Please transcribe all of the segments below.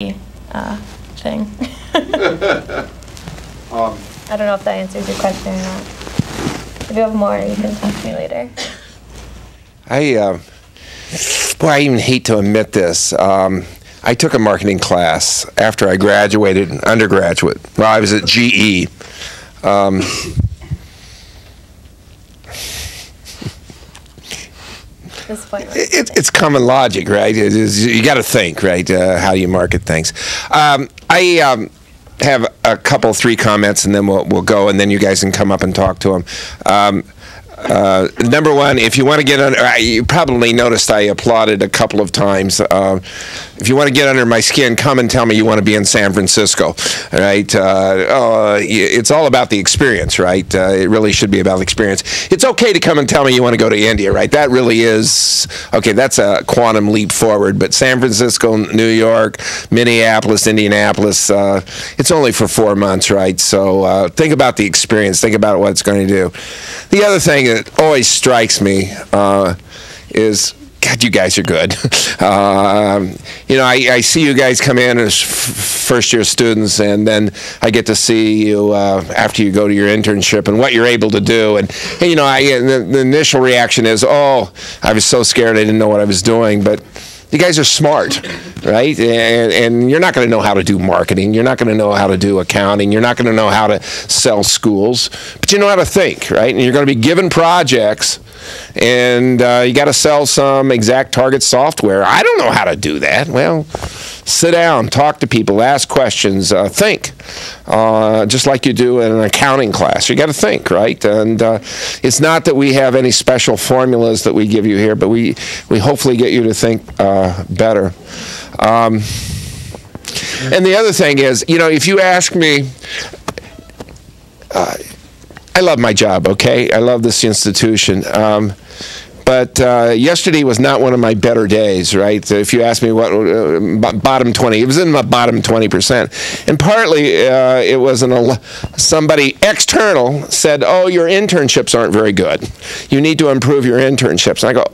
thing. I don't know if that answers your question or not. If you have more, you can talk to me later. Boy, I even hate to admit this. I took a marketing class after I graduated, undergraduate. Well, I was at GE. It's common logic, right? You got to think, right? How do you market things? I have a couple, 3 comments, and then we'll go, and then you guys can come up and talk to them. Number one, if you want to get under, you probably noticed I applauded a couple of times. If you want to get under my skin, come and tell me you want to be in San Francisco, right? It's all about the experience, right? It really should be about experience. It's okay to come and tell me you want to go to India, right? That really is, okay, that's a quantum leap forward, but San Francisco, New York, Minneapolis, Indianapolis, it's only for 4 months, right? So think about the experience, think about what it's going to do. The other thing that always strikes me is, God, you guys are good. I see you guys come in as first-year students, and then I get to see you after you go to your internship and what you're able to do. And the initial reaction is, oh, I was so scared I didn't know what I was doing. But you guys are smart, right? And you're not going to know how to do marketing. You're not going to know how to do accounting. You're not going to know how to sell schools. But you know how to think, right? And you're going to be given projects, and you got to sell some exact target software. I don't know how to do that. Well, sit down, talk to people, ask questions, think, just like you do in an accounting class. You got to think, right? And it's not that we have any special formulas that we give you here, but we hopefully get you to think better. And the other thing is, if you ask me, I love my job, okay? I love this institution. But yesterday was not one of my better days, right? If you ask me what, bottom 20, it was in my bottom 20%. And partly it was somebody external said, oh, your internships aren't very good. You need to improve your internships. And I go,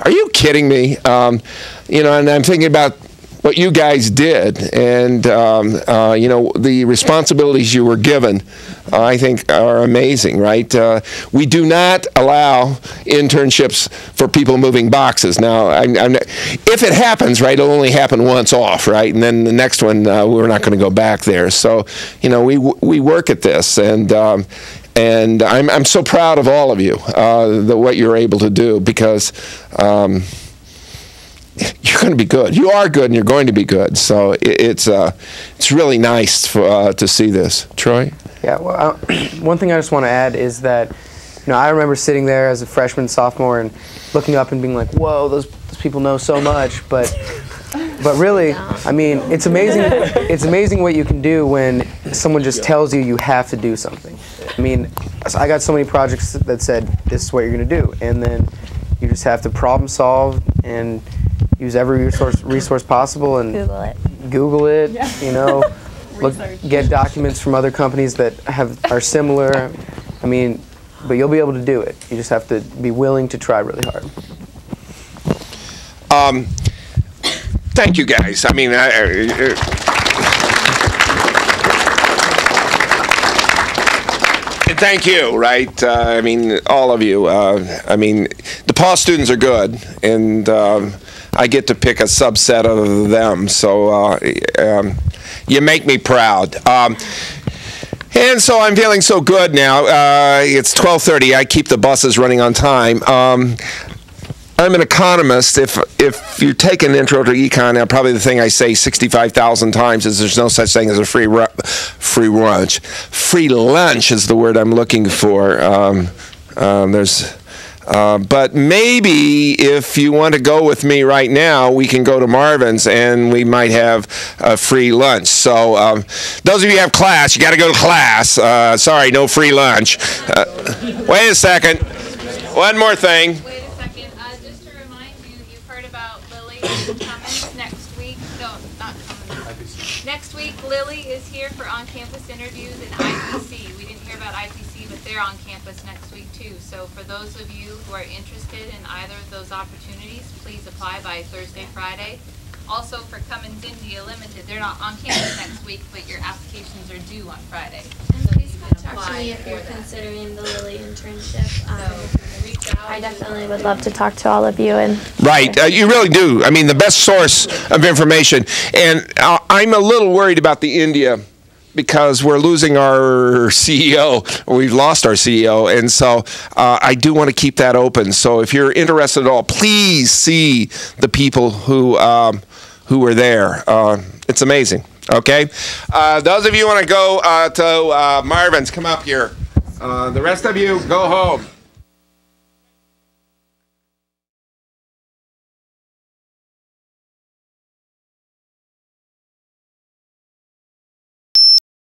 are you kidding me? And I'm thinking about what you guys did, and the responsibilities you were given, I think are amazing, right? We do not allow internships for people moving boxes. Now, if it happens, right, it'll only happen once off, right? And then the next one, we're not going to go back there. So, we work at this, and I'm so proud of all of you, what you're able to do, because you're going to be good. You are good, and you're going to be good. So it's really nice to see this. Troy? Yeah. Well, one thing I just want to add is that, I remember sitting there as a freshman, sophomore, and looking up and being like, "Whoa, those people know so much." But really, I mean, it's amazing. It's amazing what you can do when someone just tells you have to do something. I mean, I got so many projects that said this is what you're going to do, and then you just have to problem solve and use every resource possible, and Google it. Yeah. Get documents from other companies that are similar. I mean, but you'll be able to do it. You just have to be willing to try really hard. Thank you, guys. I mean, thank you, right? I mean, all of you. DePauw students are good, and I get to pick a subset of them, so you make me proud. And so I'm feeling so good now. It's 12:30. I keep the buses running on time. I'm an economist. If you take an intro to econ, probably the thing I say 65,000 times is there's no such thing as a free lunch. Free lunch is the word I'm looking for. But maybe if you want to go with me right now, we can go to Marvin's and we might have a free lunch. So those of you who have class, you got to go to class. Sorry, no free lunch. Wait a second. One more thing. Wait a second. Just to remind you, you've heard about Lily coming next week. No, not coming. Next week, Lily is here for on-campus interviews in IPC. We didn't hear about IPC, but they're on campus next week too. So for those of you who are interested in either of those opportunities, please apply by Thursday, Friday. Also for Cummins India Limited, they're not on campus next week, but your applications are due on Friday. And please contact me if you're considering the Lily internship. I definitely would love to talk to all of you. And Right, you really do. I mean, the best source of information. And I'm a little worried about the India because we're losing our CEO, or we've lost our CEO, and so I do want to keep that open. So if you're interested at all, please see the people who were there. It's amazing. Okay, those of you want to go to Marvin's, come up here. The rest of you, go home.